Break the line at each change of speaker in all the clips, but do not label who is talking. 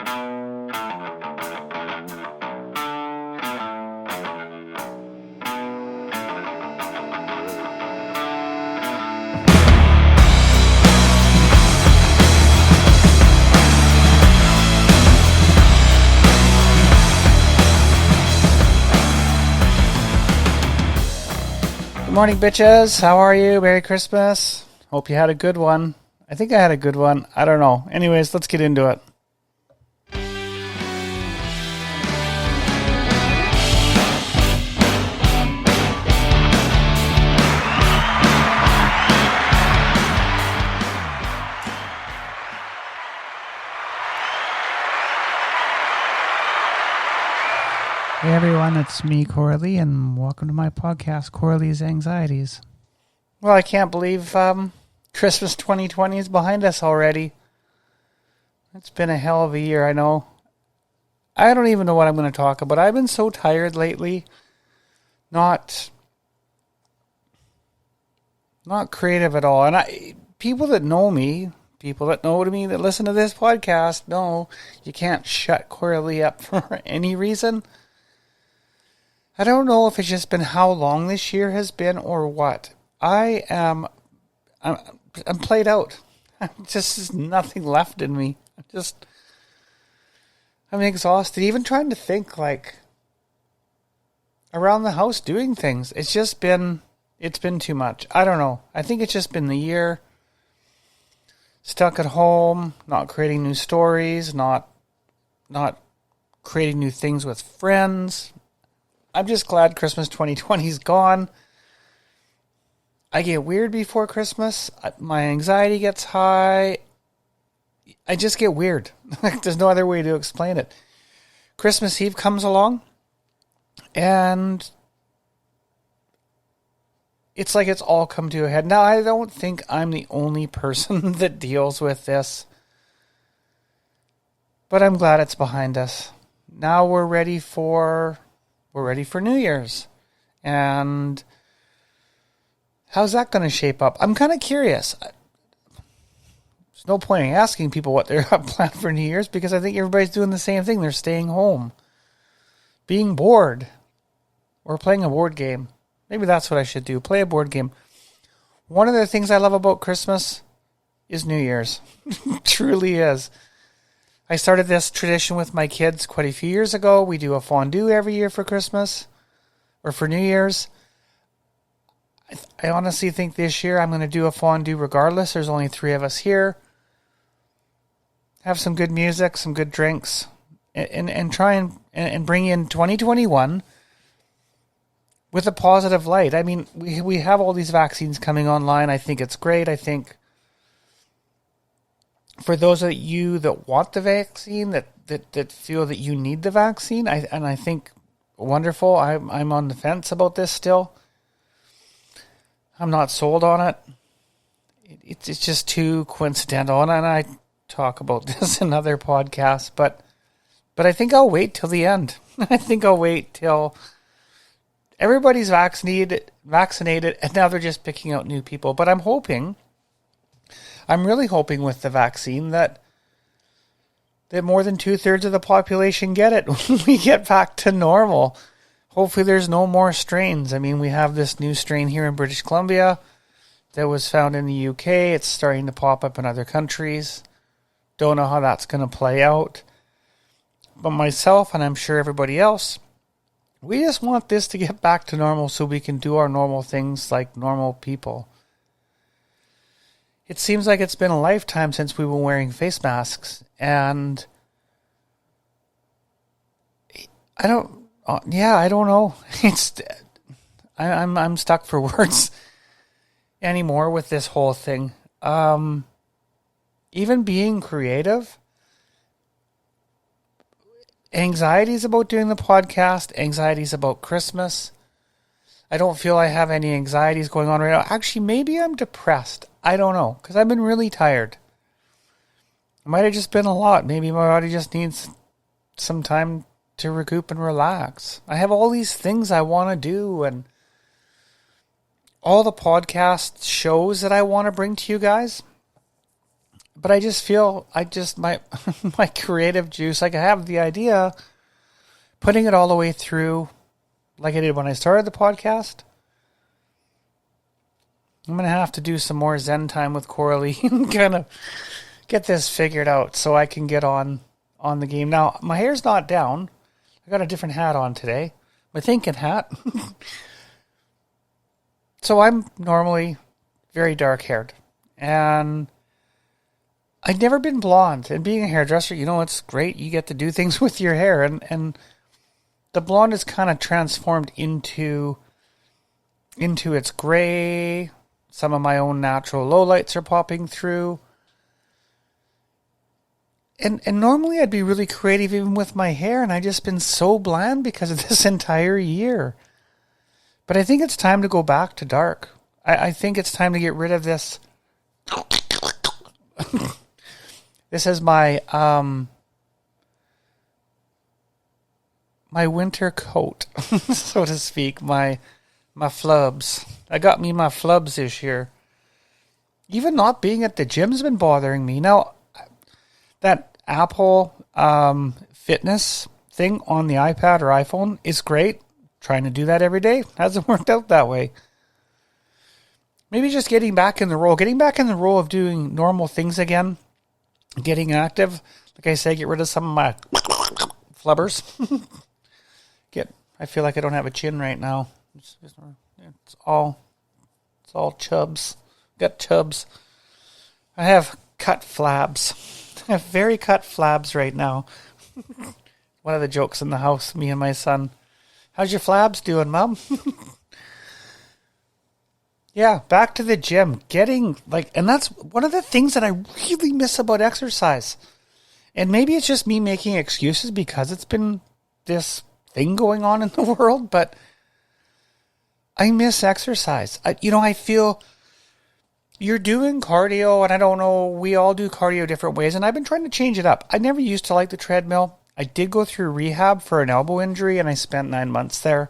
Good morning, bitches. How are you? Merry Christmas. Hope you had a good one. I think I had a good one. I don't know. Anyways, let's get into it. Hey everyone, it's me, Coralie, and welcome to my podcast, Coralie's Anxieties. Well, I can't believe Christmas 2020 is behind us already. It's been a hell of a year, I know. I don't even know what I'm going to talk about. I've been so tired lately. Not creative at all. And people that know me, that listen to this podcast, know you can't shut Coralie up for any reason. I don't know if it's just been how long this year has been or what. I'm played out. There's nothing left in me. I'm exhausted. Even trying to think like around the house doing things. It's been too much. I don't know. I think it's just been the year. Stuck at home, not creating new stories, not creating new things with friends. I'm just glad Christmas 2020 is gone. I get weird before Christmas. My anxiety gets high. I just get weird. There's no other way to explain it. Christmas Eve comes along, and it's like it's all come to a head. Now, I don't think I'm the only person that deals with this, but I'm glad it's behind us. Now we're ready for New Year's. And how's that going to shape up? I'm kind of curious. There's no point in asking people what they're planned for New Year's because I think everybody's doing the same thing. They're staying home, being bored, or playing a board game. Maybe that's what I should do. Play a board game. One of the things I love about Christmas is New Year's. Truly is. I started this tradition with my kids quite a few years ago. We do a fondue every year for Christmas or for New Year's. I honestly think this year I'm going to do a fondue regardless. There's only 3 of us here. Have some good music, some good drinks, and try and bring in 2021 with a positive light. I mean, we have all these vaccines coming online. I think it's great. I think for those of you that want the vaccine, that feel that you need the vaccine, I think wonderful. I'm on the fence about this still. I'm not sold on it. It's just too coincidental, and I talk about this in other podcasts, but I think I'll wait till the end. I think I'll wait till everybody's vaccinated, and now they're just picking out new people. But I'm really hoping with the vaccine that more than 2/3 of the population get it when we get back to normal. Hopefully there's no more strains. I mean, we have this new strain here in British Columbia that was found in the UK. It's starting to pop up in other countries. Don't know how that's going to play out. But myself, and I'm sure everybody else, we just want this to get back to normal so we can do our normal things like normal people. It seems like it's been a lifetime since we were wearing face masks, and I don't know. I'm stuck for words anymore with this whole thing. Even being creative, anxieties about doing the podcast, anxieties about Christmas. I don't feel I have any anxieties going on right now. Actually, maybe I'm depressed. I don't know, because I've been really tired. It might have just been a lot. Maybe my body just needs some time to recoup and relax. I have all these things I want to do, and all the podcast shows that I want to bring to you guys. but I just feel, my, my creative juice, like I have the idea, putting it all the way through, like I did when I started the podcast. I'm going to have to do some more Zen time with Coralie and kind of get this figured out so I can get on the game. Now, my hair's not down. I got a different hat on today. My thinking hat. So I'm normally very dark haired. And I'd never been blonde. And being a hairdresser, it's great. You get to do things with your hair. And the blonde is kind of transformed into its gray. Some of my own natural lowlights are popping through. And normally I'd be really creative even with my hair, and I've just been so bland because of this entire year. But I think it's time to go back to dark. I think it's time to get rid of this. This is my my winter coat, so to speak, my flubs. I got me my flubs this year. Even not being at the gym's been bothering me. Now, that Apple Fitness thing on the iPad or iPhone is great. Trying to do that every day hasn't worked out that way. Maybe just getting back in the role of doing normal things again, getting active. Like I say, get rid of some of my flubbers. I feel like I don't have a chin right now. It's all chubs. Got chubs. I have cut flabs. I have very cut flabs right now. One of the jokes in the house, me and my son. How's your flabs doing, Mom? Yeah, back to the gym. And that's one of the things that I really miss about exercise. And maybe it's just me making excuses because it's been this thing going on in the world, but I miss exercise. I feel you're doing cardio, and I don't know, we all do cardio different ways, and I've been trying to change it up. I never used to like the treadmill. I did go through rehab for an elbow injury, and I spent 9 months there.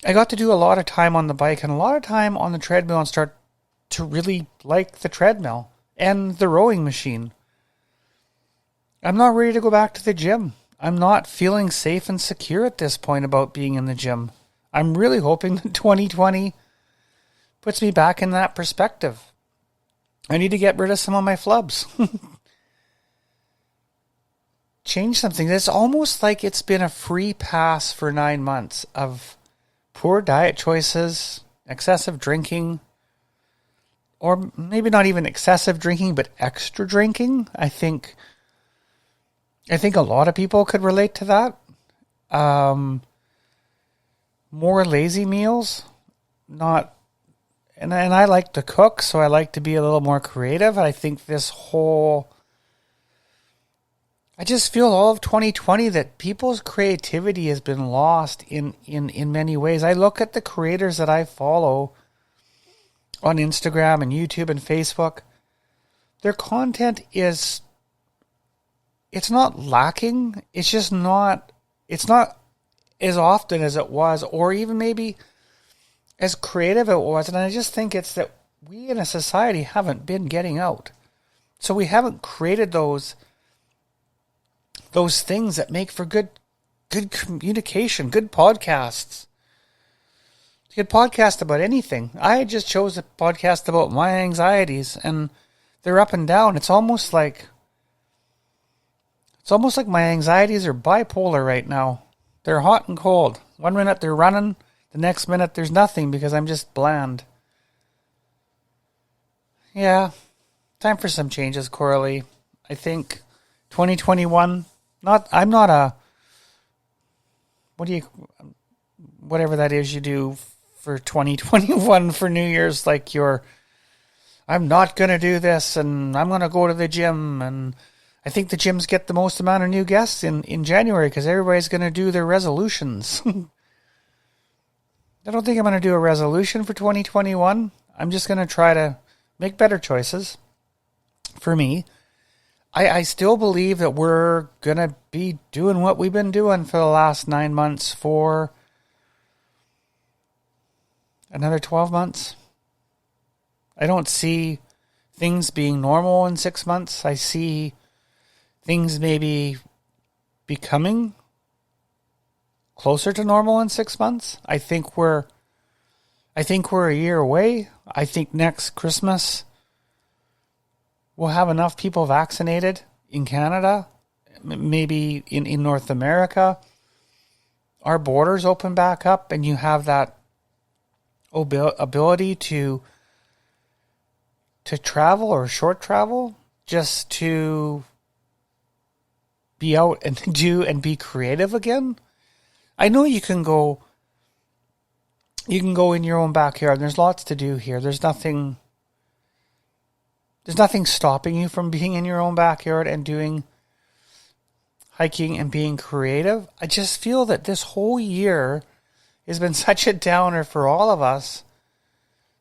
I got to do a lot of time on the bike and a lot of time on the treadmill and start to really like the treadmill and the rowing machine. I'm not ready to go back to the gym. I'm not feeling safe and secure at this point about being in the gym. I'm really hoping that 2020 puts me back in that perspective. I need to get rid of some of my flubs. Change something. It's almost like it's been a free pass for 9 months of poor diet choices, excessive drinking, or maybe not even excessive drinking, but extra drinking. I think a lot of people could relate to that. More lazy meals, and I like to cook, so I like to be a little more creative. I think I just feel all of 2020 that people's creativity has been lost in many ways. I look at the creators that I follow on Instagram and YouTube and Facebook. Their content it's not lacking. It's not as often as it was, or even maybe as creative as it was. And I just think it's that we in a society haven't been getting out. So we haven't created those things that make for good communication, good podcasts. You could podcast about anything. I just chose a podcast about my anxieties, and they're up and down. It's almost like my anxieties are bipolar right now. They're hot and cold. 1 minute they're running, the next minute there's nothing because I'm just bland. Yeah, time for some changes, Coralie. I think 2021. Whatever that is you do for 2021 for New Year's, like I'm not going to do this and I'm going to go to the gym. And I think the gyms get the most amount of new guests in January because everybody's going to do their resolutions. I don't think I'm going to do a resolution for 2021. I'm just going to try to make better choices for me. I still believe that we're going to be doing what we've been doing for the last 9 months for another 12 months. I don't see things being normal in 6 months. I see things maybe becoming closer to normal in 6 months. I think we're a year away. I think next Christmas we'll have enough people vaccinated in Canada, maybe in North America. Our borders open back up and you have that ability to travel or short travel, just to be out and do and be creative again. I know you can go in your own backyard. There's lots to do here. There's nothing stopping you from being in your own backyard and doing hiking and being creative. I just feel that this whole year has been such a downer for all of us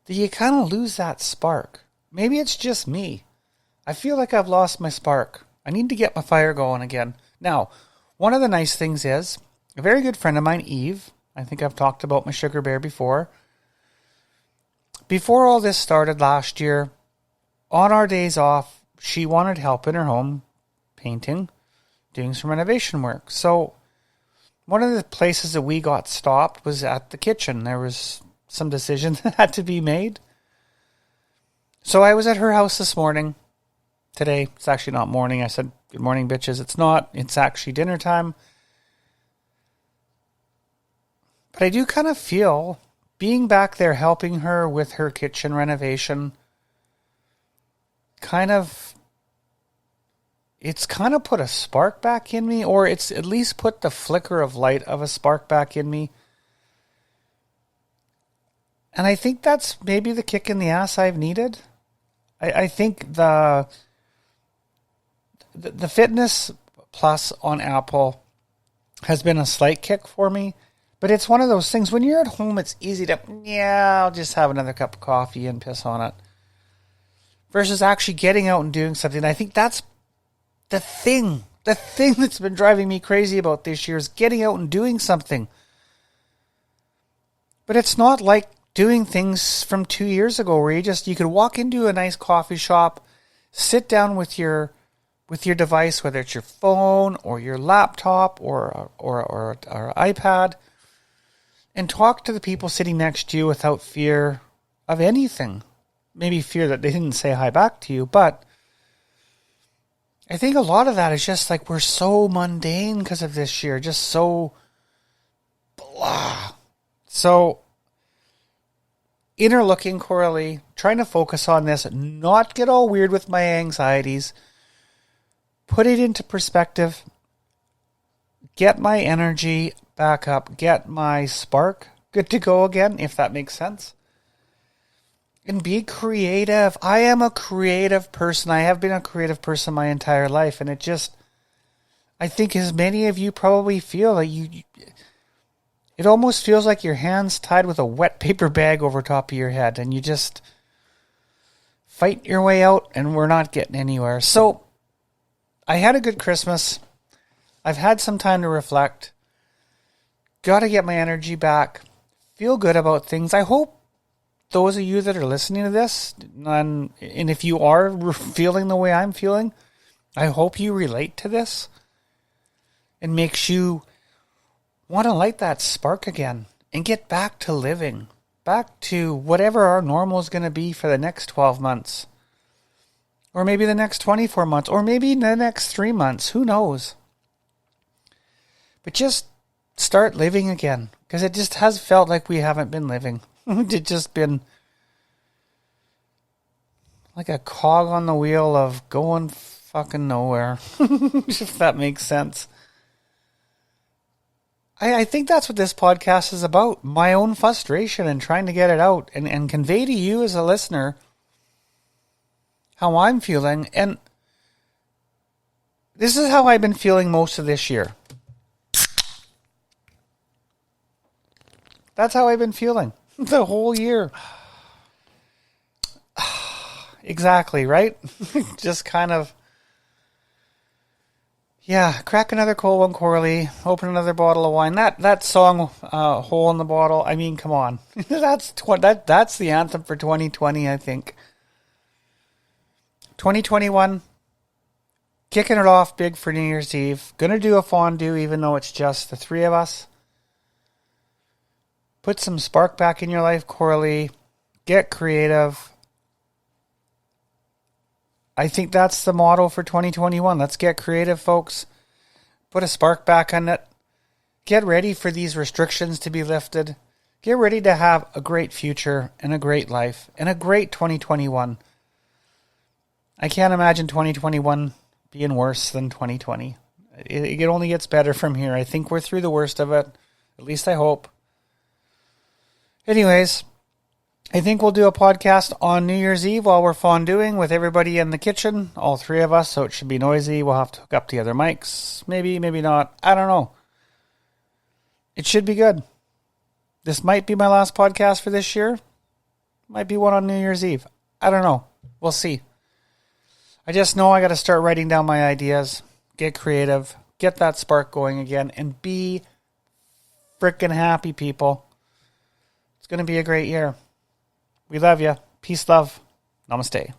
that you kind of lose that spark. Maybe it's just me. I feel like I've lost my spark. I need to get my fire going again. Now, one of the nice things is, a very good friend of mine, Eve, I think I've talked about my sugar bear before. Before all this started last year, on our days off, she wanted help in her home, painting, doing some renovation work. So one of the places that we got stopped was at the kitchen. There was some decisions that had to be made. So I was at her house this morning. Today, it's actually not morning. I said, good morning, bitches. It's not. It's actually dinner time. But I do kind of feel being back there helping her with her kitchen renovation it's kind of put a spark back in me, or it's at least put the flicker of light of a spark back in me. And I think that's maybe the kick in the ass I've needed. I think the Fitness Plus on Apple has been a slight kick for me. But it's one of those things, when you're at home, it's easy to, I'll just have another cup of coffee and piss on it. Versus actually getting out and doing something. I think that's the thing that's been driving me crazy about this year, is getting out and doing something. But it's not like doing things from 2 years ago where you could walk into a nice coffee shop, sit down with your device, whether it's your phone or your laptop or iPad, and talk to the people sitting next to you without fear of anything. Maybe fear that they didn't say hi back to you, but I think a lot of that is just like we're so mundane because of this year, just so blah. So, inner looking, Coralie, trying to focus on this, not get all weird with my anxieties, put it into perspective, get my energy back up, get my spark good to go again, if that makes sense. And be creative. I am a creative person. I have been a creative person my entire life. And I think as many of you probably feel that it almost feels like your hands tied with a wet paper bag over top of your head. And you just fight your way out and we're not getting anywhere. So I had a good Christmas. I've had some time to reflect. Got to get my energy back. Feel good about things. I hope those of you that are listening to this, and if you are feeling the way I'm feeling, I hope you relate to this. It makes you want to light that spark again and get back to living, back to whatever our normal is going to be for the next 12 months. Or maybe the next 24 months, or maybe the next 3 months. Who knows? But just start living again, because it just has felt like we haven't been living. It's just been like a cog on the wheel of going fucking nowhere, if that makes sense. I think that's what this podcast is about, my own frustration and trying to get it out and convey to you as a listener how I'm feeling. And this is how I've been feeling most of this year. That's how I've been feeling the whole year. Exactly, right? Just kind of, crack another cold one, Coralie. Open another bottle of wine. That song, Hole in the Bottle, I mean, come on. That's the anthem for 2020, I think. 2021, kicking it off big for New Year's Eve. Gonna do a fondue even though it's just the three of us. Put some spark back in your life, Coralie. Get creative. I think that's the motto for 2021. Let's get creative, folks. Put a spark back on it. Get ready for these restrictions to be lifted. Get ready to have a great future and a great life and a great 2021. I can't imagine 2021 being worse than 2020. It only gets better from here. I think we're through the worst of it. At least I hope. Anyways, I think we'll do a podcast on New Year's Eve while we're fonduing with everybody in the kitchen, all three of us, so it should be noisy. We'll have to hook up the other mics. Maybe, maybe not. I don't know. It should be good. This might be my last podcast for this year. Might be one on New Year's Eve. I don't know. We'll see. I just know I got to start writing down my ideas, get creative, get that spark going again, and be freaking happy, people. It's going to be a great year. We love you. Peace, love. Namaste.